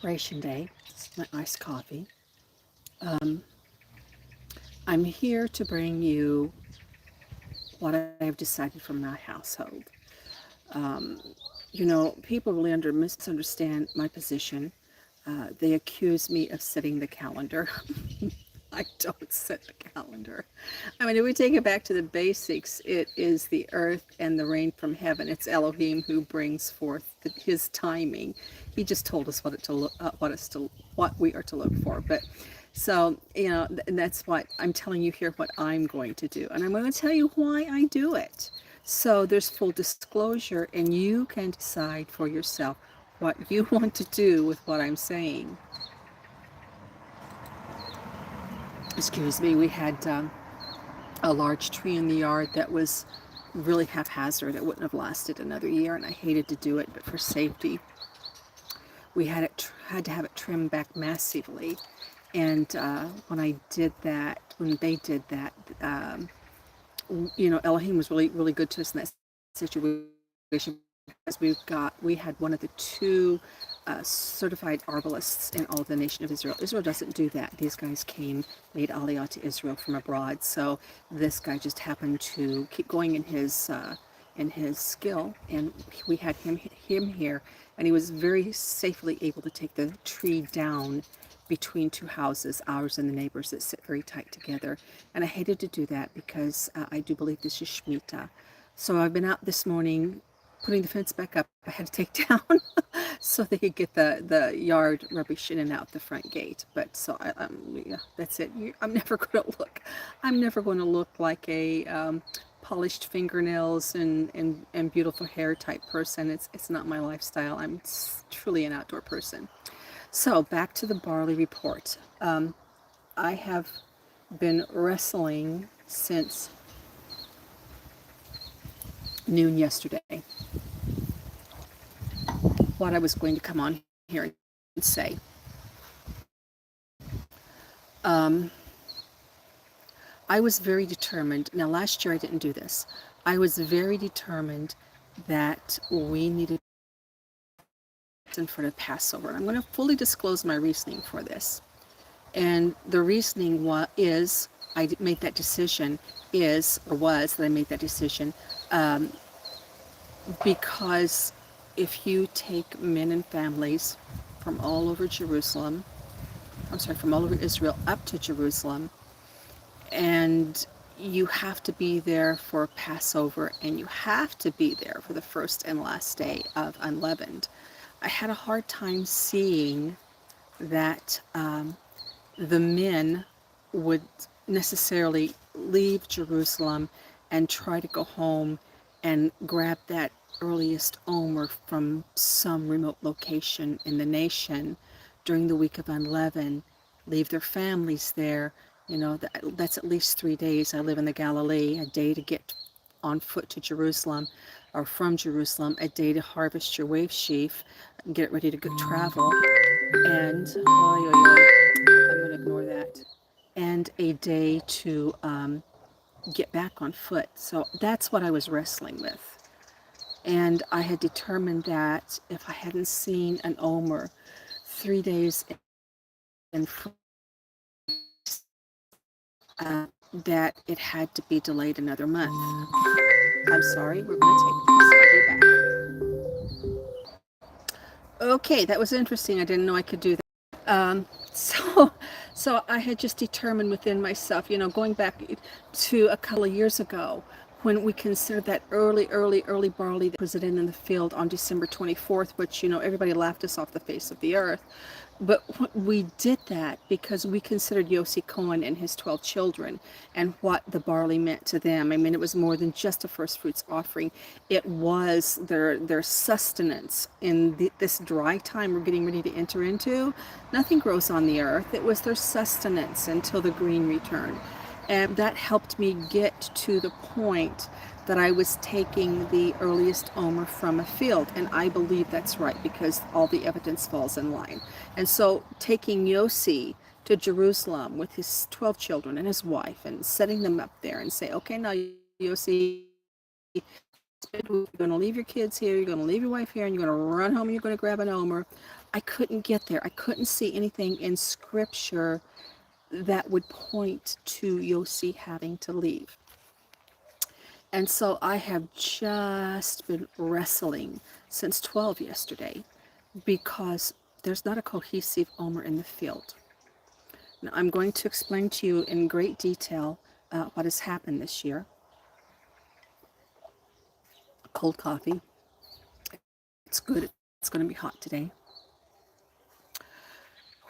Preparation Day. This is my iced coffee. Um, I'm here to bring you what I've decided for my household. Um, People really misunderstand my position. They accuse me of setting the calendar. I don't set the calendar. I mean, if we take it back to the basics, it is the earth and the rain from heaven. It's Elohim who brings forth his timing. He just told us what we are to look for. But so, and that's what I'm telling you here, what I'm going to do. And I'm going to tell you why I do it. So there's full disclosure, and you can decide for yourself what you want to do with what I'm saying. Excuse me, we had a large tree in the yard that was really haphazard. It wouldn't have lasted another year, and I hated to do it, but for safety, we had to have it trimmed back massively. And when they did that, Elohim was really, really good to us in that situation because we had one of the two certified arborists in all of the nation of Israel. Israel doesn't do that. These guys made aliyah to Israel from abroad. So this guy just happened to keep going in his skill, and we had him here, and he was very safely able to take the tree down between two houses, ours and the neighbors, that sit very tight together. And I hated to do that because I do believe this is Shemitah. So I've been out this morning putting the fence back up. I had to take down so they could get the yard rubbish in and out the front gate. But so yeah, that's it. I'm never going to look. I'm never going to look like a polished fingernails and beautiful hair type person. It's not my lifestyle. I'm truly an outdoor person. So back to the barley report. I have been wrestling since noon yesterday what I was going to come on here and say. I was very determined. Now, last year I didn't do this. I was very determined that we needed in front of Passover. And I'm going to fully disclose my reasoning for this. And the reasoning I made that decision that I made that decision because if you take men and families from all over from all over Israel up to Jerusalem, and you have to be there for Passover, and you have to be there for the first and last day of unleavened. I had a hard time seeing that the men would necessarily leave Jerusalem and try to go home and grab that earliest omer from some remote location in the nation during the week of unleavened, leave their families there. That's at least 3 days. I live in the Galilee, a day to get on foot to Jerusalem, or from Jerusalem, a day to harvest your wave sheaf, get ready to go travel, and I'm going to ignore that, and a day to get back on foot. So that's what I was wrestling with. And I had determined that if I hadn't seen an Omer 3 days in front, that it had to be delayed another month. I'm sorry, we're going to take this. I'll be back. Okay, that was interesting. I didn't know I could do that. So, so I had just determined within myself, going back to a couple of years ago, when we considered that early barley that was in the field on December 24th, which, everybody laughed us off the face of the earth. But we did that because we considered Yossi Cohen and his 12 children and what the barley meant to them. I mean, it was more than just a first fruits offering. It was their sustenance in this dry time we're getting ready to enter into. Nothing grows on the earth. It was their sustenance until the green returned. And that helped me get to the point that I was taking the earliest omer from a field. And I believe that's right because all the evidence falls in line. And so taking Yossi to Jerusalem with his 12 children and his wife and setting them up there and say, okay, now Yossi, you're going to leave your kids here, you're going to leave your wife here, and you're going to run home and you're going to grab an omer. I couldn't get there. I couldn't see anything in scripture that would point to Yossi having to leave. And so I have just been wrestling since 12 yesterday because there's not a cohesive Omer in the field. Now, I'm going to explain to you in great detail what has happened this year. Cold coffee. It's good. It's going to be hot today.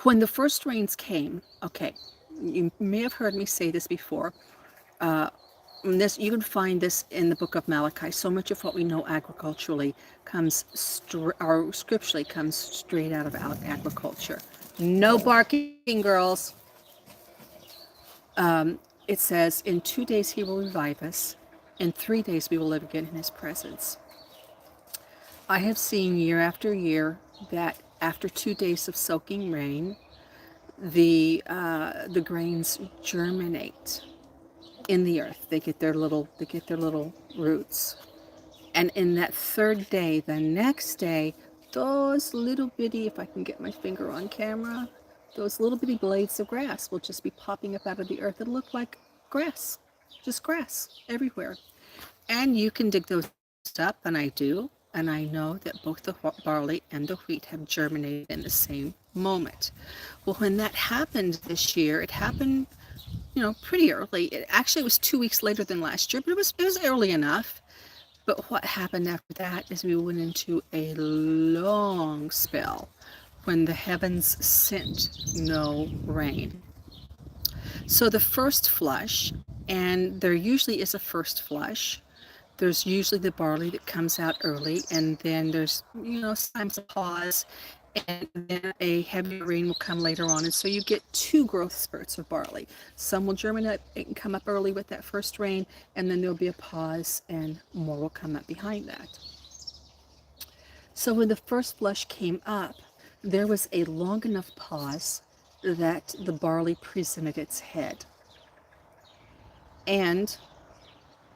When the first rains came, okay, you may have heard me say this before. This, you can find this in the book of Malachi. So much of what we know agriculturally comes, or scripturally comes straight out of agriculture. No barking, girls. It says, in 2 days he will revive us. In 3 days we will live again in his presence. I have seen year after year that after 2 days of soaking rain, the grains germinate in the earth. They get their little roots. And in that third day, the next day, those little bitty, if I can get my finger on camera, those little bitty blades of grass will just be popping up out of the earth. It'll look like grass, just grass everywhere. And you can dig those up, and I do. And I know that both the barley and the wheat have germinated in the same moment. Well, when that happened this year, it happened, pretty early. It actually was 2 weeks later than last year, but it was early enough. But what happened after that is we went into a long spell when the heavens sent no rain. So the first flush, and there usually is a first flush, there's usually the barley that comes out early, and then there's, sometimes a pause, and then a heavy rain will come later on. And so you get 2 growth spurts of barley. Some will germinate and come up early with that first rain, and then there'll be a pause and more will come up behind that. So when the first flush came up, there was a long enough pause that the barley presented its head. And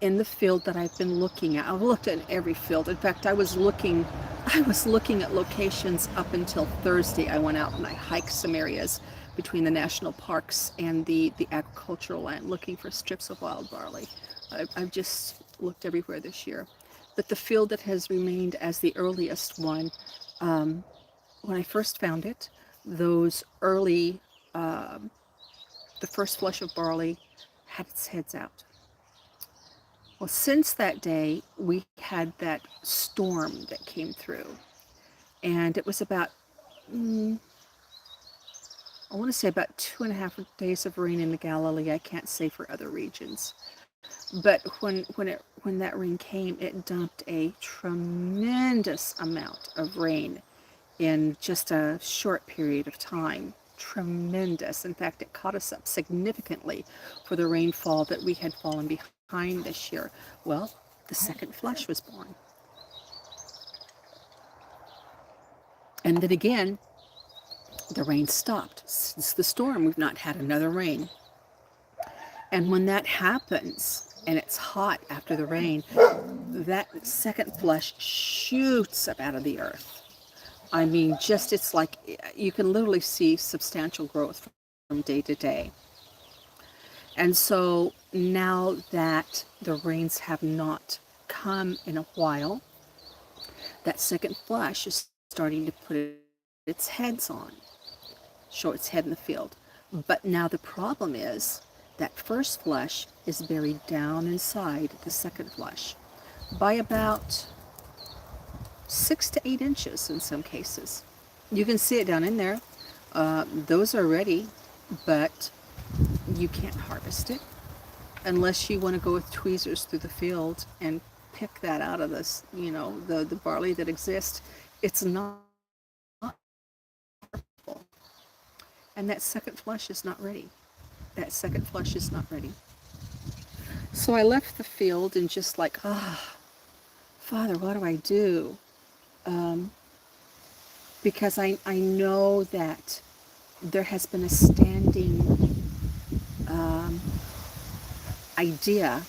in the field that I've been looking at, I've looked at every field. In fact, I was looking at locations up until Thursday. I went out and I hiked some areas between the national parks and the agricultural land looking for strips of wild barley. I've just looked everywhere this year. But the field that has remained as the earliest one, when I first found it, those early, the first flush of barley had its heads out. Well, since that day, we had that storm that came through. And it was about, I want to say about 2.5 days of rain in the Galilee. I can't say for other regions. But when that rain came, it dumped a tremendous amount of rain in just a short period of time. Tremendous. In fact, it caught us up significantly for the rainfall that we had fallen behind this year. Well, the second flush was born. And then again, the rain stopped. Since the storm, we've not had another rain. And when that happens, and it's hot after the rain, that second flush shoots up out of the earth. I mean, just, it's like you can literally see substantial growth from day to day. And so now that the rains have not come in a while, that second flush is starting to put its heads on, show its head in the field. But now the problem is that first flush is buried down inside the second flush by about 6 to 8 inches in some cases. You can see it down in there. Those are ready, but you can't harvest it unless you want to go with tweezers through the field and pick that out of this, the barley that exists. It's not harvestable. And that second flush is not ready. So I left the field and just like, Father, what do I do? Because I know that there has been a standing idea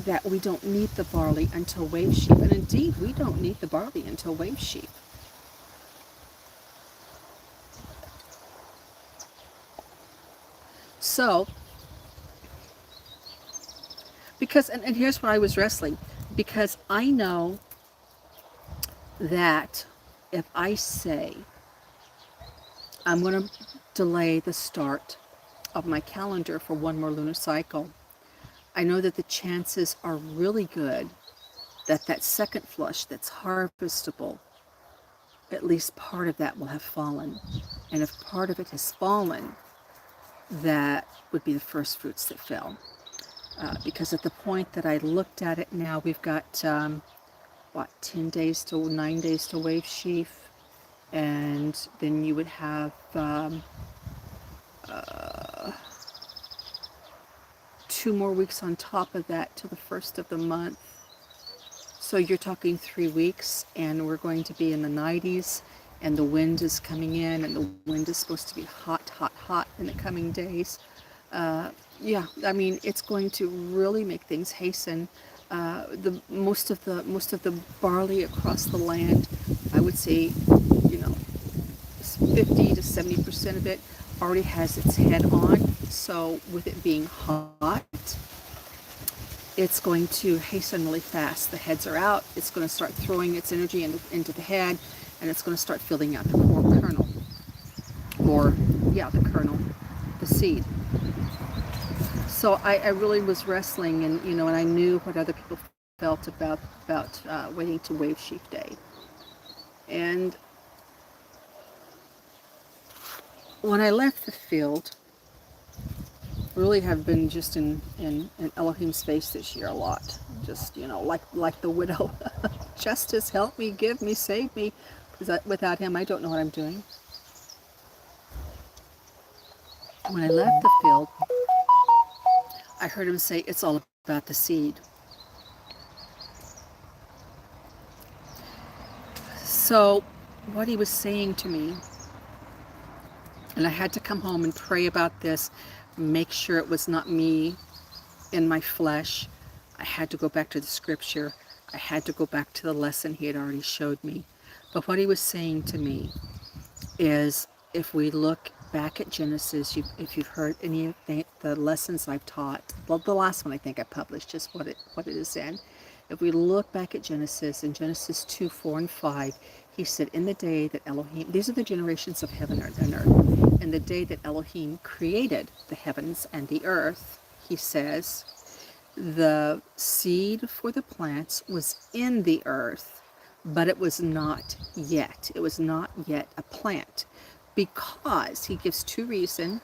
that we don't need the barley until wave sheep. And indeed, we don't need the barley until wave sheep. So, because, and here's what I was wrestling, because I know that if I say I'm going to delay the start of my calendar for one more lunar cycle, I know that the chances are really good that that second flush that's harvestable, at least part of that will have fallen. And if part of it has fallen, that would be the first fruits that fell. Because at the point that I looked at it now, we've got, 10 days to 9 days to wave sheaf. And then you would have 2 more weeks on top of that to the first of the month. So you're talking 3 weeks, and we're going to be in the 90s, and the wind is coming in, and the wind is supposed to be hot, hot, hot in the coming days. Yeah, I mean, it's going to really make things hasten. The most of the barley across the land, I would say, 50 to 70% of it already has its head on. So with it being hot, it's going to hasten really fast. The heads are out. It's going to start throwing its energy into the head, and it's going to start filling out the core kernel, or the kernel, the seed. So I really was wrestling, and I knew what other people felt about waiting to wave sheaf day. And when I left the field, really have been just in Elohim's face this year a lot. Just, like the widow. Justice, help me, give me, save me. Because without him, I don't know what I'm doing. When I left the field, I heard him say, it's all about the seed. So what he was saying to me, and I had to come home and pray about this, make sure it was not me in my flesh. I had to go back to the scripture. I had to go back to the lesson he had already showed me. But what he was saying to me is, if we look back at Genesis, if you've heard any of the lessons I've taught, well, the last one I think I published, just what it is in. If we look back at Genesis, in Genesis 2, 4, and 5, he said, in the day that Elohim, these are the generations of heaven and earth, in the day that Elohim created the heavens and the earth, he says, the seed for the plants was in the earth, but it was not yet. It was not yet a plant, because he gives two reasons.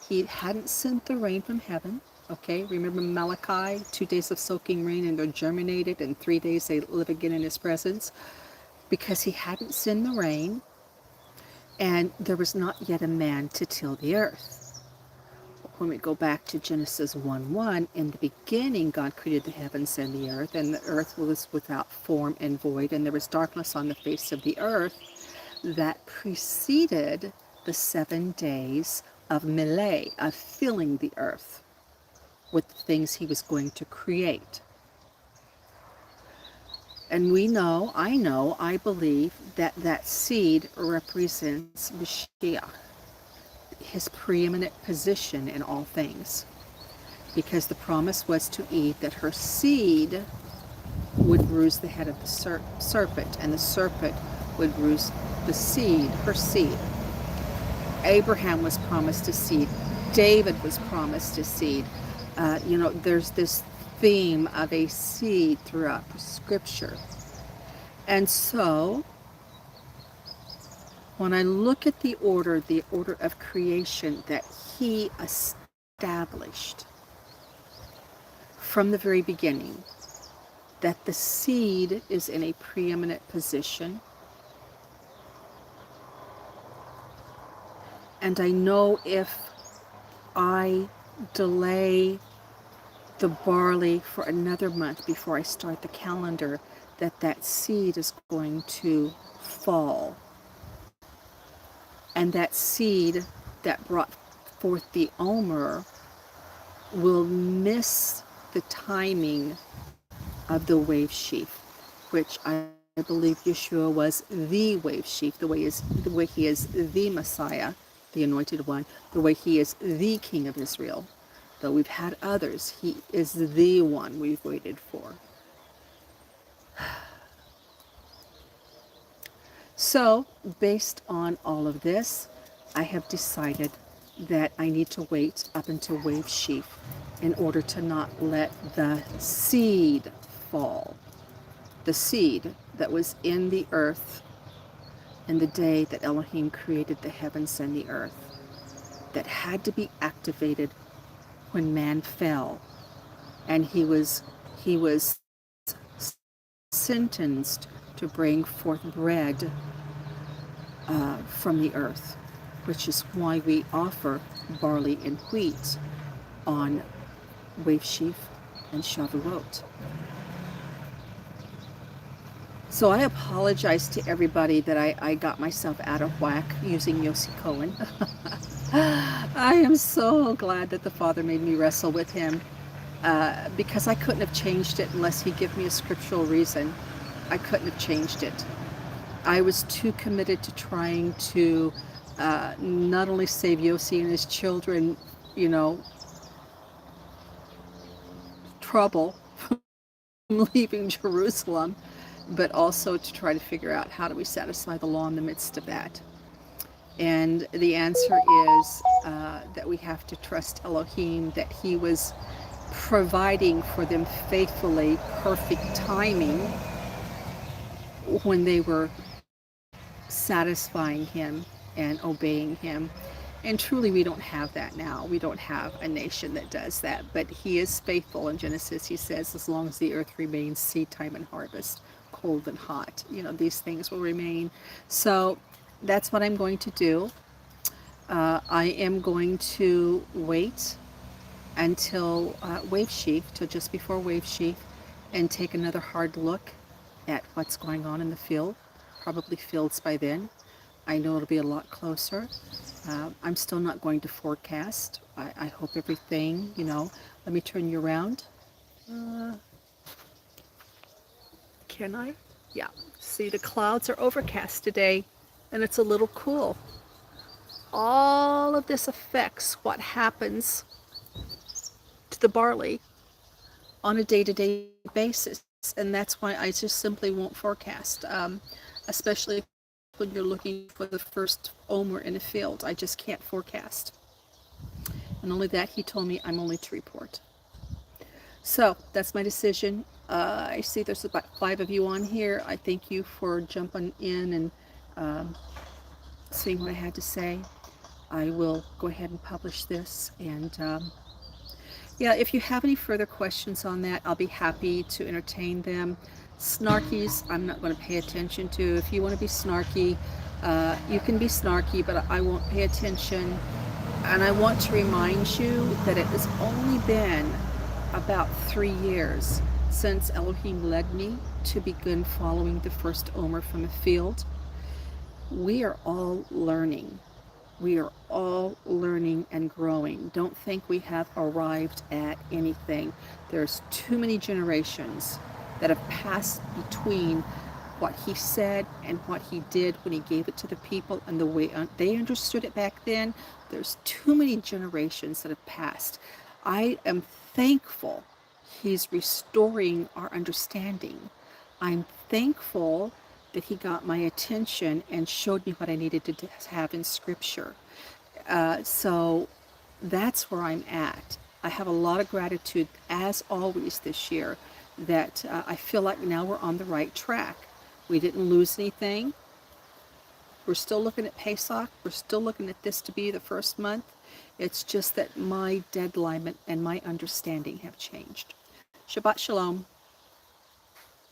He hadn't sent the rain from heaven. Okay, remember Malachi, 2 days of soaking rain and they're germinated, and 3 days they live again in his presence. Because he hadn't sent the rain, and there was not yet a man to till the earth. When we go back to Genesis 1:1, in the beginning God created the heavens and the earth was without form and void, and there was darkness on the face of the earth. That preceded the 7 days of Mileh, of filling the earth with the things he was going to create. And I believe that seed represents Mashiach, his preeminent position in all things. Because the promise was to Eve that her seed would bruise the head of the serpent, and the serpent would bruise the seed, her seed. Abraham was promised a seed. David was promised a seed. There's this theme of a seed throughout the scripture. And so, when I look at the order of creation that he established from the very beginning, that the seed is in a preeminent position. And I know if I delay the barley for another month before I start the calendar, that seed is going to fall. And that seed that brought forth the Omer will miss the timing of the wave sheaf, which I believe Yeshua was the wave sheaf, the way he is the Messiah. the Anointed One, the way he is the King of Israel. Though we've had others, he is the one we've waited for. So, based on all of this, I have decided that I need to wait up until wave sheaf in order to not let the seed fall. The seed that was in the earth in the day that Elohim created the heavens and the earth, that had to be activated when man fell, and he was sentenced to bring forth bread from the earth, which is why we offer barley and wheat on Wave Sheaf and Shavuot. So I apologize to everybody that I got myself out of whack using Yossi Cohen. I am so glad that the Father made me wrestle with him, because I couldn't have changed it unless he gave me a scriptural reason. I couldn't have changed it. I was too committed to trying to not only save Yossi and his children, trouble from leaving Jerusalem, but also to try to figure out how do we satisfy the law in the midst of that. And the answer is that we have to trust Elohim, that he was providing for them faithfully, perfect timing, when they were satisfying him and obeying him. And truly, we don't have that now. We don't have a nation that does that. But he is faithful. In Genesis, he says, as long as the earth remains, seed time and harvest, cold and hot, these things will remain. So that's what I'm going to do. I am going to wait until Wave Sheaf, till just before Wave Sheaf, and take another hard look at what's going on in the field. Probably fields by then. I know it'll be a lot closer. I'm still not going to forecast. I hope everything, let me turn you around. Can I? Yeah. See, the clouds are overcast today, and it's a little cool. All of this affects what happens to the barley on a day-to-day basis, and that's why I just simply won't forecast, especially when you're looking for the first omer in a field. I just can't forecast. And only that, he told me I'm only to report. So that's my decision. I see there's about 5 of you on here. I thank you for jumping in and seeing what I had to say. I will go ahead and publish this, and yeah, if you have any further questions on that, I'll be happy to entertain them. Snarkies, I'm not going to pay attention to. If you want to be snarky, you can be snarky, but I won't pay attention. And I want to remind you that it has only been about 3 years since Elohim led me to begin following the first omer from a field. We are all learning. We are all learning and growing. Don't think we have arrived at anything. There's too many generations that have passed between what he said and what he did when he gave it to the people and the way they understood it back then. There's too many generations that have passed. I am thankful he's restoring our understanding. I'm thankful that he got my attention and showed me what I needed to have in scripture. So that's where I'm at. I have a lot of gratitude, as always this year, that I feel like now we're on the right track. We didn't lose anything. We're still looking at Pesach. We're still looking at this to be the first month. It's just that my deadline and my understanding have changed. Shabbat Shalom.